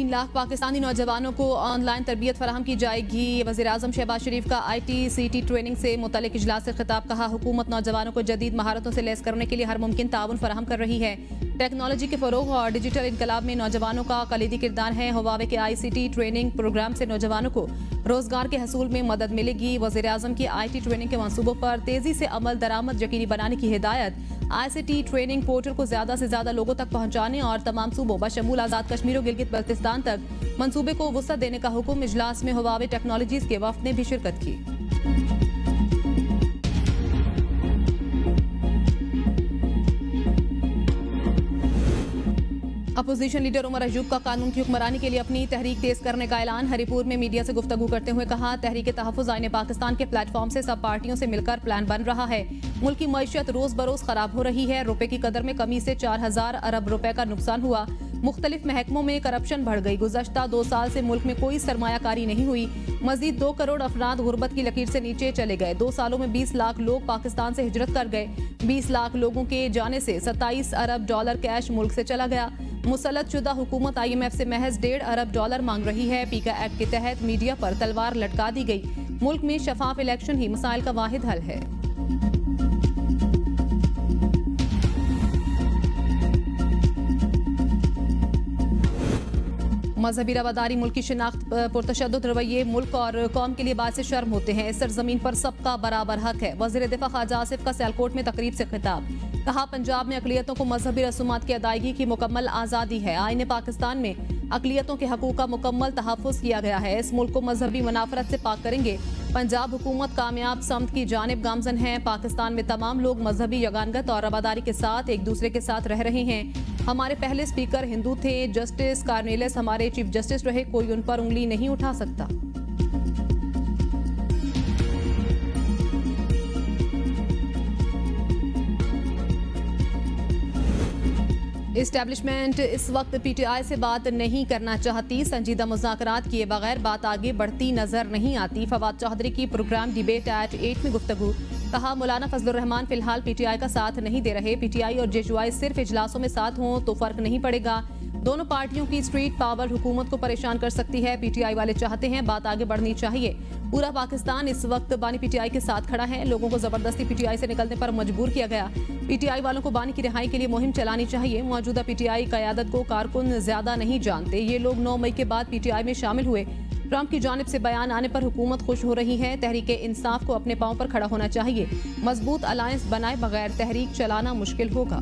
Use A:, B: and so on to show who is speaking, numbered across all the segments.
A: 3 लाख पाकिस्तानी नौजवानों को ऑनलाइन तरबियत फराहम की जाएगी। वज़ीर-ए-आज़म शहबाज शरीफ का ITCT ट्रेनिंग से मुतल्लिक इजलास से खिताब। कहा, हुकूमत नौजवानों को जदीद महारतों से लैस करने के लिए हर मुमकिन ताउन फराहम कर रही है। टेक्नोलॉजी के फ़रोग और डिजिटल इनकलाब में नौजवानों का कलीदी किरदार है। हुवावे के ICT ट्रेनिंग प्रोग्राम से नौजवानों को रोजगार के हसूल में मदद मिलेगी। वज़ीर-ए-आज़म की IT ट्रेनिंग के मंसूबों पर तेजी से अमल दरामद यकीनी बनाने की हिदायत। ICT ट्रेनिंग पोर्टल को ज्यादा से ज्यादा लोगों तक पहुंचाने और तमाम सूबों बशमूल आजाद कश्मीर और गिलगित बल्तिस्तान तक मंसूबे को वुसअत देने का हुक्म। इजलास में हुवावे टेक्नोलॉजीज के वफ्द ने भी शिरकत की। अपोजिशन लीडर उमर अयूब का कानून की हुक्मरानी के लिए अपनी तहरीक तेज करने का ऐलान। हरिपुर में मीडिया से गुफ्तगू करते हुए कहा, तहरीक तहफ़्फ़ुज़ आईने पाकिस्तान के प्लेटफॉर्म से सब पार्टियों से मिलकर प्लान बन रहा है। मुल्क की मईशत रोज बरोज खराब हो रही है। रुपए की कदर में कमी से 4000 अरब रुपए का नुकसान हुआ। मुख्तलिफ महकमों में करप्शन बढ़ गई। गुज़श्ता 2 साल से मुल्क में कोई सरमायाकारी नहीं हुई। मजीद 2 करोड़ अफराद गुर्बत की लकीर से नीचे चले गए। 2 सालों में 20 लाख लोग पाकिस्तान से हिजरत कर गए। 20 लाख लोगों के जाने से 27 अरब डॉलर कैश मुल्क से चला गया। मुसल्लत शुदा हुकूमत IMF से महज 1.5 अरब डॉलर मांग रही है। पीका एक्ट के तहत मीडिया पर तलवार लटका दी गई। मुल्क में शफाफ इलेक्शन ही मसाइल का वाहिद हल है। मजहबी रवादारी मुल्क की शिनाख्त पुरतशद्दुद रवैये मुल्क और कौम के लिए बायस शर्म होते हैं। इस सरजमीन पर सबका बराबर हक है। वज़ीर दिफा ख्वाजा आसिफ का सियालकोट में तकरीब से खिताब। कहा, पंजाब में अक़लियतों को मजहबी रसूमात की अदायगी की मुकम्मल आज़ादी है। आईने पाकिस्तान में अक़लियतों के हकूक़ का मुकम्मल तहफ़्फ़ुज़ किया गया है। इस मुल्क को मजहबी मुनाफरत से पाक करेंगे। पंजाब हुकूमत कामयाब समत की जानिब गामजन है। पाकिस्तान में तमाम लोग मजहबी यगानगत और रवादारी के साथ एक दूसरे के साथ रह रहे हैं। हमारे पहले स्पीकर हिंदू थे। जस्टिस कार्नेलिस हमारे चीफ जस्टिस रहे। कोई उन पर उंगली नहीं उठा सकता। इस्टेब्लिशमेंट इस वक्त PTI से बात नहीं करना चाहती। संजीदा मुज़ाकरात किए बगैर बात आगे बढ़ती नजर नहीं आती। फवाद चौधरी की प्रोग्राम डिबेट एट 8 में गुफ्तगू। कहा, मौलाना फजलुर रहमान फिलहाल PTI का साथ नहीं दे रहे। PTI और JUI सिर्फ इजलासों में साथ हों तो फर्क नहीं पड़ेगा। दोनों पार्टियों की स्ट्रीट पावर हुकूमत को परेशान कर सकती है। PTI वाले चाहते हैं बात आगे बढ़नी चाहिए। पूरा पाकिस्तान इस वक्त बानी PTI के साथ खड़ा है। लोगों को जबरदस्ती PTI से निकलने पर मजबूर किया गया। PTI वालों को बानी की रिहाई के लिए मुहिम चलानी चाहिए। मौजूदा PTI क़यादत को कारकुन ज्यादा नहीं जानते। ये लोग 9 मई के बाद PTI में शामिल हुए। ट्रंप की जानिब से बयान आने पर हुकूमत खुश हो रही है। तहरीक इंसाफ को अपने पांव पर खड़ा होना चाहिए। मजबूत अलायंस बनाए बगैर तहरीक चलाना मुश्किल होगा।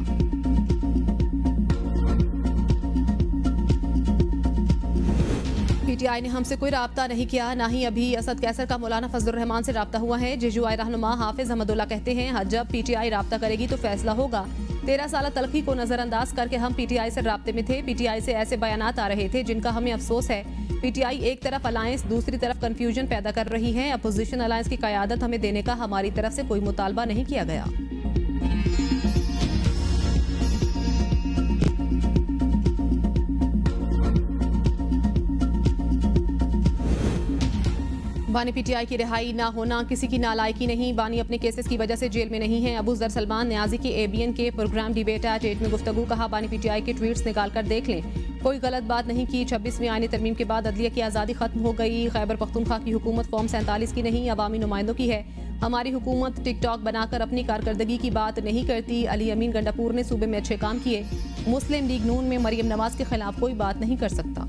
A: PTI ने हमसे कोई राब्ता नहीं किया, ना ही अभी असद कैसर का मौलाना फजलुर रहमान से राब्ता हुआ है। JUI रहनुमा हाफिज अहमदुल्ला कहते हैं, जब PTI राब्ता करेगी तो फैसला होगा। 13 साल तलखी को नजरअंदाज करके हम PTI से राब्ते में थे। PTI से ऐसे बयानात आ रहे थे जिनका हमें अफसोस है। PTI एक तरफ अलायंस, दूसरी तरफ कंफ्यूजन पैदा कर रही है। अपोजिशन अलायंस की क़यादत हमें देने का हमारी तरफ से कोई मुतालबा नहीं किया गया। बानी PTI की रिहाई ना होना किसी की नालायकी नहीं। बानी अपने केसेस की वजह से जेल में नहीं है। अबू जर सलमान न्याजी की ABN के प्रोग्राम डिबेट एट 8 में गुफ्तगू। कहा, बानी PTI के ट्वीट्स निकाल कर देख लें, कोई गलत बात नहीं की। 26वीं आईनी तरमीम के बाद अदलिया की आज़ादी खत्म हो गई। खैबर पख्तूनख्वा की हुकूमत फॉर्म 47 की नहीं, अवामी नुमाइंदों की है। हमारी हुकूमत टिकटॉक बनाकर अपनी कारकर्दगी की बात नहीं करती। अली अमीन गंडापुर ने सूबे में अच्छे काम किए। मुस्लिम लीग नून में मरियम नवाज के खिलाफ कोई बात नहीं कर सकता।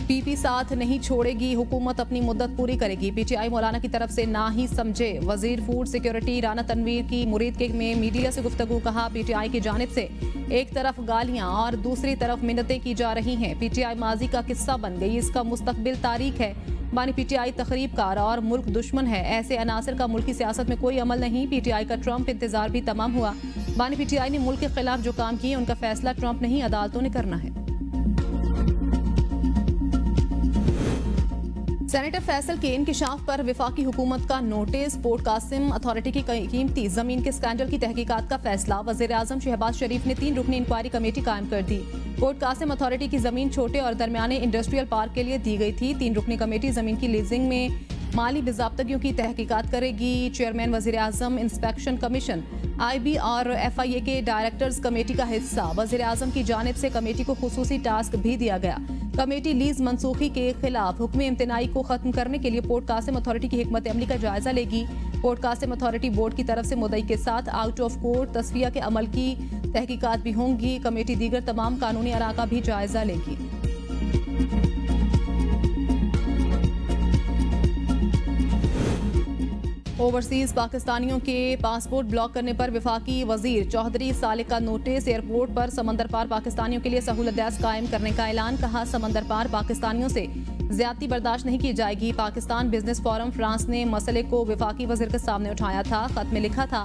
A: PP साथ नहीं छोड़ेगी। हुकूमत अपनी मुद्दत पूरी करेगी। PTI मौलाना की तरफ से ना ही समझे। वजीर फूड सिक्योरिटी राना तनवीर की मुरीद के में मीडिया से गुफ्तगू। कहा, PTI की जानिब से एक तरफ गालियां और दूसरी तरफ मिन्नतें की जा रही हैं। PTI माजी का किस्सा बन गई, इसका मुस्तकबिल तारीख है। बानी PTI तखरीबकार और मुल्क दुश्मन है। ऐसे अनासर का मुल्क की सियासत में कोई अमल नहीं। PTI का ट्रंप इंतजार भी तमाम हुआ। बानी PTI ने मुल्क के खिलाफ जो काम किए उनका फैसला ट्रंप नहीं अदालतों ने करना है। सेनेटर फैसल के इंकिशाफ पर विफाकी हुकूमत का नोटिस। पोर्ट कासिम अथॉरिटी की कीमती जमीन के स्कैंडल की तहकीकात का फैसला। वज़ीर-ए-आज़म शहबाज शरीफ ने 3 रुकनी इंक्वायरी कमेटी कायम कर दी। पोर्ट कासिम अथॉरिटी की जमीन छोटे और दरमियाने इंडस्ट्रियल पार्क के लिए दी गई थी। 3 रुकनी कमेटी जमीन की लीजिंग में माली बेज़ाब्तगियों की तहकीकात करेगी। चेयरमैन वज़ीर आज़म इंस्पेक्शन कमीशन IB और FIA के डायरेक्टर्स कमेटी का हिस्सा। वज़ीर आज़म की जानिब से कमेटी को खुसूसी टास्क भी दिया गया। कमेटी लीज मनसूखी के खिलाफ हुक्म इम्तनाई को खत्म करने के लिए पोर्ट कासिम अथॉरिटी की हिकमत अमली का जायजा लेगी। पोर्ट कासिम अथॉरिटी बोर्ड की तरफ से मुद्दई के साथ आउट ऑफ कोर्ट तस्फिया के अमल की तहकीकात भी होंगी। कमेटी दीगर तमाम कानूनी अरा का भी जायजा लेगी। ओवरसीज पाकिस्तानियों के पासपोर्ट ब्लॉक करने पर वफाकी वजीर चौधरी सालिक का नोटिस। एयरपोर्ट पर समंदर पार पाकिस्तानियों के लिए सहूलत कायम करने का ऐलान। कहा, समंदर पार पाकिस्तानियों से ज्यादती बर्दाश्त नहीं की जाएगी। पाकिस्तान बिजनेस फोरम फ्रांस ने मसले को वफाकी वजीर के सामने उठाया था। खत में लिखा था,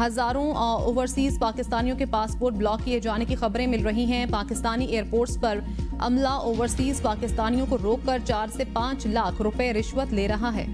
A: हजारों ओवरसीज पाकिस्तानियों के पासपोर्ट ब्लॉक किए जाने की खबरें मिल रही हैं। पाकिस्तानी एयरपोर्ट्स पर अमला ओवरसीज पाकिस्तानियों को रोककर 4 से 5 लाख रुपए रिश्वत ले रहा है।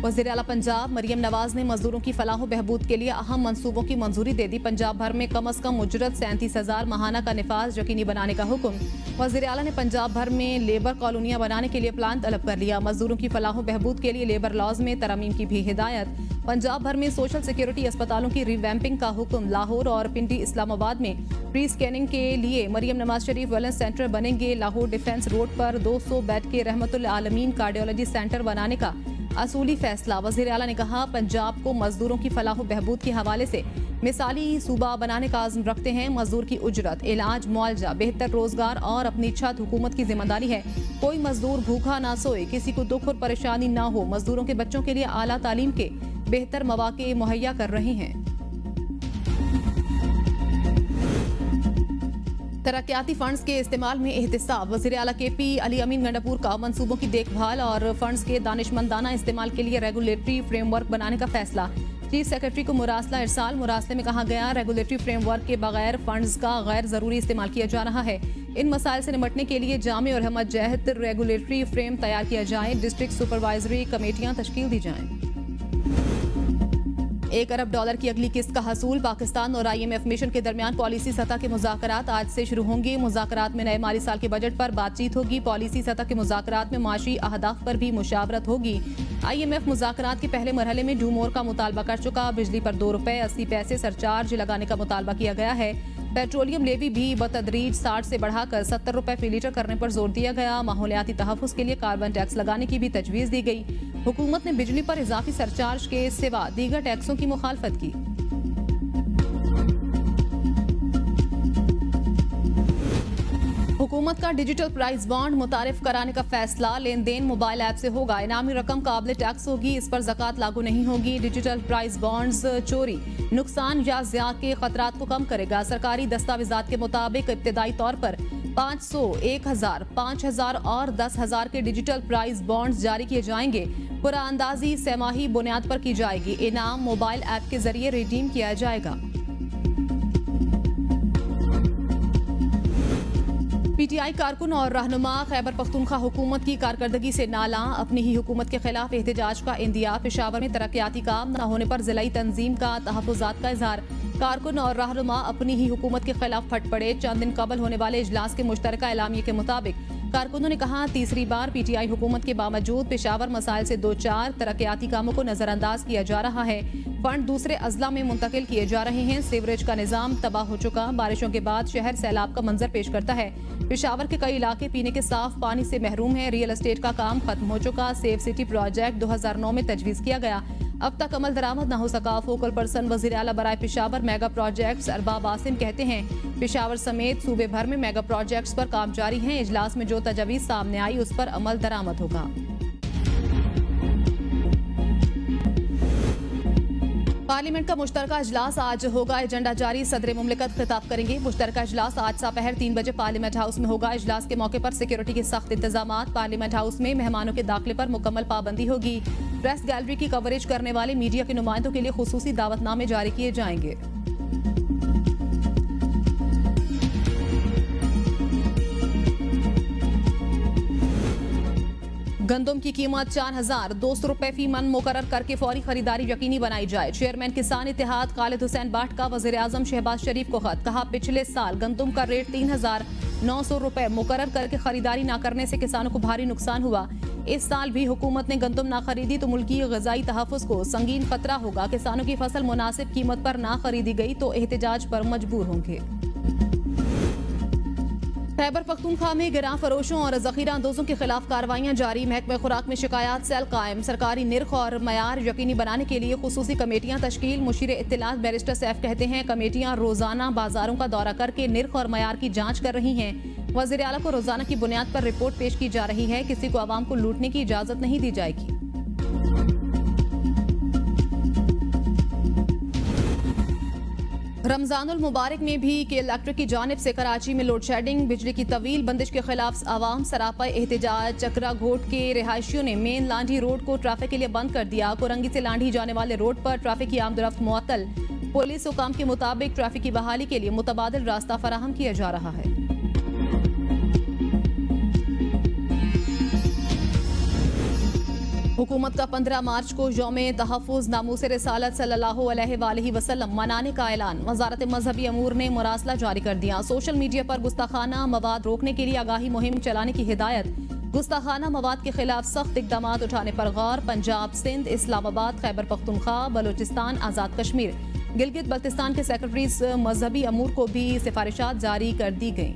A: वज़ीर आला पंजाब मरियम नवाज ने मजदूरों की फलाह बहबूद के लिए अहम मंसूबों की मंजूरी दे दी। पंजाब भर में कम अज कम उजरत 37,000 माहाना का निफाज यकीनी बनाने का हुक्म। वज़ीर आला ने पंजाब भर में लेबर कॉलोनियां बनाने के लिए प्लान तलब कर लिया। मजदूरों की फलाह बहबूद के लिए लेबर लॉज में तरमीम की भी हिदायत। पंजाब भर में सोशल सिक्योरिटी अस्पतालों की रिवैम्पिंग का हुक्म। लाहौर और पिंडी इस्लामाबाद में प्री स्कैनिंग के लिए मरियम नवाज शरीफ वेलनेस सेंटर बनेंगे। लाहौर डिफेंस रोड पर 200 बेड के रहमतुल आलमीन कार्डियोलॉजी सेंटर बनाने का असूली फैसला। वज़ीर आला ने कहा, पंजाब को मजदूरों की फलाह बहबूद के हवाले से मिसाली सूबा बनाने का आज़म रखते हैं। मजदूर की उजरत, इलाज, मुआवजा, बेहतर रोजगार और अपनी छत हुकूमत की जिम्मेदारी है। कोई मजदूर भूखा ना सोए, किसी को दुख और परेशानी ना हो। मजदूरों के बच्चों के लिए आला तालीम के बेहतर मौके मुहैया कर रहे हैं। तरक्याती फंड्स के इस्तेमाल में एहतिसाब। वज़ीर आला KP अली अमीन गंडापुर का मंसूबों की देखभाल और फंड्स के दानिशमंदाना इस्तेमाल के लिए रेगुलेटरी फ्रेमवर्क बनाने का फैसला। चीफ सेक्रेटरी को मुरासला इरसाल। मुरासले में कहा गया, रेगुलेटरी फ्रेमवर्क के बगैर फंड्स का गैर जरूरी इस्तेमाल किया जा रहा है। इन मसाइल से निपटने के लिए जामे और हमत जहत रेगुलेटरी फ्रेम तैयार किया जाए। डिस्ट्रिक्ट सुपरवाइजरी कमेटियां तश्कील दी जाएं। $1 अरब की अगली किस्त का हसूल। पाकिस्तान और IMF मिशन के दरमियान पॉलिसी सतह के मुज़ाकरात आज से शुरू होंगे। मुज़ाकरात में नए माली साल के बजट पर बातचीत होगी। पॉलिसी सतह के मुज़ाकरात में माशी अहदाफ पर भी मुशावरत होगी। IMF मुज़ाकरात के पहले मरहले में डूमोर का मुतालबा कर चुका। बिजली पर ₹2.80 सरचार्ज लगाने का मुतालबा किया गया है। पेट्रोलियम लेवी भी बतदरीज 60 से बढ़ाकर ₹70 फी लीटर करने पर जोर दिया गया। माहौलियाती तहफ़्फ़ुज़ के लिए कार्बन टैक्स लगाने की भी तजवीज़ दी गई। हुकूमत ने बिजली पर इजाफी सरचार्ज के सिवा दीगर टैक्सों की मुखालफत की। हुकूमत का डिजिटल प्राइस बॉन्ड मुतारिफ कराने का फैसला। लेन देन मोबाइल ऐप से होगा। इनामी रकम काबिल टैक्स होगी, इस पर ज़कात लागू नहीं होगी। डिजिटल प्राइस बॉन्ड्स चोरी, नुकसान या ज़िया के खतरात को कम करेगा। सरकारी दस्तावेजात के मुताबिक इब्तदाई तौर पर 500, 1000, 5000 और 10,000 के डिजिटल प्राइस बॉन्ड्स जारी किए जाएंगे। पुराअंदाजी सेमाही बुनियाद पर की जाएगी। इनाम मोबाइल ऐप के जरिए रिडीम किया जाएगा। PTI कारकुन और रहनुमा खैबर पख्तूनख्वा हुकूमत की कारकर्दगी से नाला। अपनी ही हुकूमत के खिलाफ एहतजाज का इंदिया। पेशावर में तरक्याती काम न होने पर जिलाई तंजीम का तहफ़्फ़ुज़ात का इजहार। कारकुन और रहनुमा अपनी ही हुकूमत के खिलाफ फट पड़े। चंद दिन कबल होने वाले इजलास के मुश्तरका एलामिये के मुताबिक कारकुनों ने कहा, तीसरी बार PTI हुकूमत के बावजूद पेशावर मसाइल से दो चार तरक्याती कामों को नजरअंदाज किया जा रहा है। फंड दूसरे अजला में मुंतकिल किए जा रहे हैं। सीवरेज का निजाम तबाह हो चुका। बारिशों के बाद शहर सैलाब का मंजर पेश करता है। पेशावर के कई इलाके पीने के साफ पानी से महरूम हैं। रियल एस्टेट का काम खत्म हो चुका। सेफ सिटी प्रोजेक्ट 2009 में तजवीज़ किया गया, अब तक अमल दरामद न हो सका। फोकल पर्सन वज़ीर आला बराए पेशावर मेगा प्रोजेक्ट्स अरबाब आसिम कहते हैं, पेशावर समेत सूबे भर में मेगा प्रोजेक्ट्स पर काम जारी है। इजलास में जो तजवीज़ सामने आई उस पर अमल दरामद होगा। पार्लियामेंट का मुश्तरका इजलास आज होगा। एजेंडा जारी। सदर मुमलिकत खिताब करेंगे। मुश्तरका इजलास आज दोपहर 3 बजे पार्लियामेंट हाउस में होगा। इजलास के मौके पर सिक्योरिटी के सख्त इंतजामात। पार्लियामेंट हाउस में मेहमानों के दाखिले पर मुकम्मल पाबंदी होगी। प्रेस गैलरी की कवरेज करने वाले मीडिया के नुमाइंदों के लिए खुसूसी दावतनामे जारी किए जाएंगे। गंदम की कीमत 4,200 रुपए फी मन मुकर्रर करके फौरी खरीदारी यकीनी बनाई जाए। चेयरमैन किसान इत्तेहाद खालिद हुसैन बाट का वज़ीर आज़म शहबाज शरीफ को खत। कहा, पिछले साल गंदम का रेट 3,000 900 रुपए मुकर्रर करके खरीदारी ना करने से किसानों को भारी नुकसान हुआ। इस साल भी हुकूमत ने गंदम ना खरीदी तो मुल्की ग़िज़ाई तहफ़्फ़ुज़ को संगीन खतरा होगा। किसानों की फसल मुनासिब कीमत पर ना खरीदी गई तो एहतजाज पर मजबूर होंगे। खैबर पख्तूनख्वा में गिरां फरोशों और ज़ख़ीरा अंदोज़ों के खिलाफ कार्रवाइयाँ जारी। महकमे खुराक में शिकायत सेल कायम। सरकारी निर्ख और मयार यकीनी बनाने के लिए खुसूसी कमेटियाँ तश्कील। मुशीर इत्तलात बैरिस्टर सैफ कहते हैं कमेटियाँ रोज़ाना बाजारों का दौरा करके निर्ख और मयार की जाँच कर रही हैं। वज़ीर आला को रोज़ाना की बुनियाद पर रिपोर्ट पेश की जा रही है। किसी को आवाम को लूटने की इजाज़त नहीं दी जाएगी। रमजानुल मुबारक में भी इलेक्ट्रिक की जानिब से कराची में लोड शेडिंग। बिजली की तवील बंदिश के खिलाफ आवाम सरापा एहतजाज। चकरा घोट के रिहायशियों ने मेन लांढी रोड को ट्रैफिक के लिए बंद कर दिया। कोरंगी से लांढी जाने वाले रोड पर ट्रैफिक की आमदरफ्त मुअत्तल। पुलिस हुकाम के मुताबिक ट्रैफिक की बहाली के लिए मुतबादिल रास्ता फराहम किया जा रहा है। हुकूमत का 15 मार्च को यौम तहफ़्फ़ुज़ नामूस रिसालत सल्लल्लाहु अलैहि वसल्लम मनाने का ऐलान। वज़ारत मजहबी अमूर ने मुरासला जारी कर दिया। सोशल मीडिया पर गुस्ताखाना मवाद रोकने के लिए आगाही मुहिम चलाने की हिदायत। गुस्ताखाना मवाद के खिलाफ सख्त इक़दाम उठाने पर गौर। पंजाब, सिंध, इस्लामाबाद, खैबर पख्तूनख्वा, बलोचिस्तान, आज़ाद कश्मीर, गिलगित बल्तिस्तान के सेक्रेटरीज मजहबी अमूर को भी सिफारिशात जारी कर दी गई।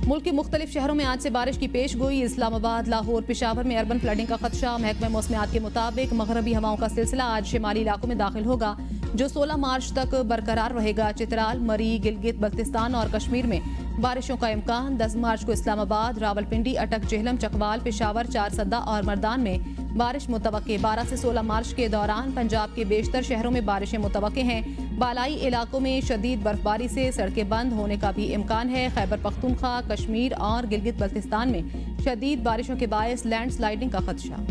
A: मुल्क के मुख्तलिफ शहरों में आज से बारिश की पेश गोई। इस्लामाबाद, लाहौर, पेशावर में अर्बन फ्लडिंग का खदशा। महकमे मौसमियात के मुताबिक मगरबी हवाओं का सिलसिला आज शिमाली इलाकों में दाखिल होगा जो 16 मार्च तक बरकरार रहेगा। चित्राल, मरी, गिलगित बल्तिस्तान और कश्मीर में बारिशों का इम्कान। 10 मार्च को इस्लामाबाद, रावलपिंडी, अटक, जेहलम, चकवाल, पेशावर, चारसद्दा और मर्दान में बारिश मुतवक्के। 12 से 16 मार्च के दौरान पंजाब के बेशतर शहरों में बारिशें मुतवक्के हैं। बालाई इलाकों में शदीद बर्फबारी से सड़कें बंद होने का भी इम्कान है। खैबर पख्तूनख्वा, कश्मीर और गिलगित बल्तिस्तान में शदीद बारिशों के बायस लैंडस्लाइडिंग का खदशा।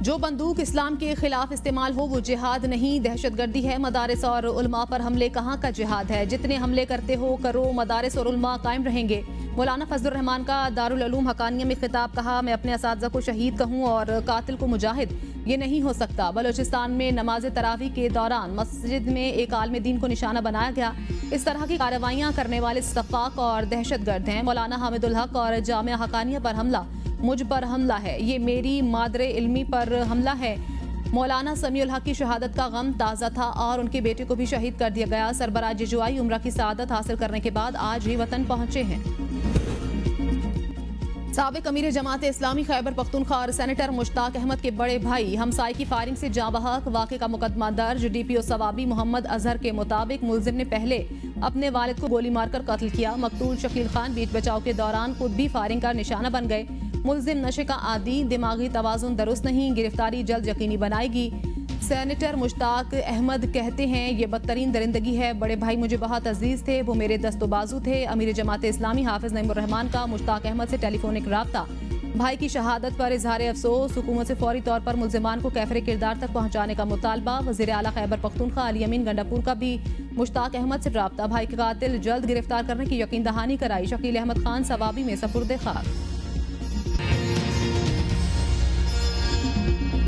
A: जो बंदूक इस्लाम के खिलाफ इस्तेमाल हो वो जिहाद नहीं, दहशतगर्दी है। मदारिस और उलमा पर हमले कहाँ का जिहाद है? जितने हमले करते हो करो, मदारिस और उलमा कायम रहेंगे। मौलाना फजलुर रहमान का दारुल उलूम हकानिया में खिताब। कहा मैं अपने असातिज़ा को शहीद कहूँ और कातिल को मुजाहिद, ये नहीं हो सकता। बलोचिस्तान में नमाज तरावी के दौरान मस्जिद में एक आलिम दीन को निशाना बनाया गया। इस तरह की कार्रवाइयाँ करने वाले सफाक और दहशतगर्द हैं। मौलाना हामिदुल हक और जामिया हकानिया पर हमला मुझ पर हमला है, ये मेरी मादरे इल्मी पर हमला है। मौलाना समीउल हक की शहादत का गम ताज़ा था और उनके बेटे को भी शहीद कर दिया गया। सरबराह जिजुआई उम्रा की सआदत हासिल करने के बाद आज ही वतन पहुंचे हैं। साबिक अमीर जमात इस्लामी खैबर पख्तूनख्वा और सेनेटर मुश्ताक अहमद के बड़े भाई हमसाय की फायरिंग से जाँ बहक। वाक़े का मुकदमा दर्ज। DPO सवाबी मोहम्मद अजहर के मुताबिक मुलजिम ने पहले अपने वालिद को गोली मारकर कत्ल किया। मकतूल शकील खान बीच बचाव के दौरान खुद भी फायरिंग का निशाना बन गए। मुलजिम नशे का आदी, दिमागी तवाज़ुन दुरुस्त नहीं, गिरफ्तारी जल्द यकीनी बनाएगी। सेनेटर मुश्ताक अहमद कहते हैं ये बदतरीन दरिंदगी है। बड़े भाई मुझे बहुत अजीज थे, वो मेरे दस्तो बाजू थे। अमीर जमात इस्लामी हाफिज नईमुर रहमान का मुश्ताक अहमद से टेलीफोनिक राब्ता। भाई की शहादत पर इजहार अफसोस। हुकूमत से फौरी तौर पर मुल्जिमान को कैफरे किरदार तक पहुंचाने का मुतालबा। वज़ीर आला खैबर पख्तूनख्वा अली अमीन गंडापुर का भी मुश्ताक अहमद से राब्ता। भाई के कातिल जल्द गिरफ्तार करने की यकीन दहानी कराई। शकील अहमद खान सवाबी में सपुर्द खाक।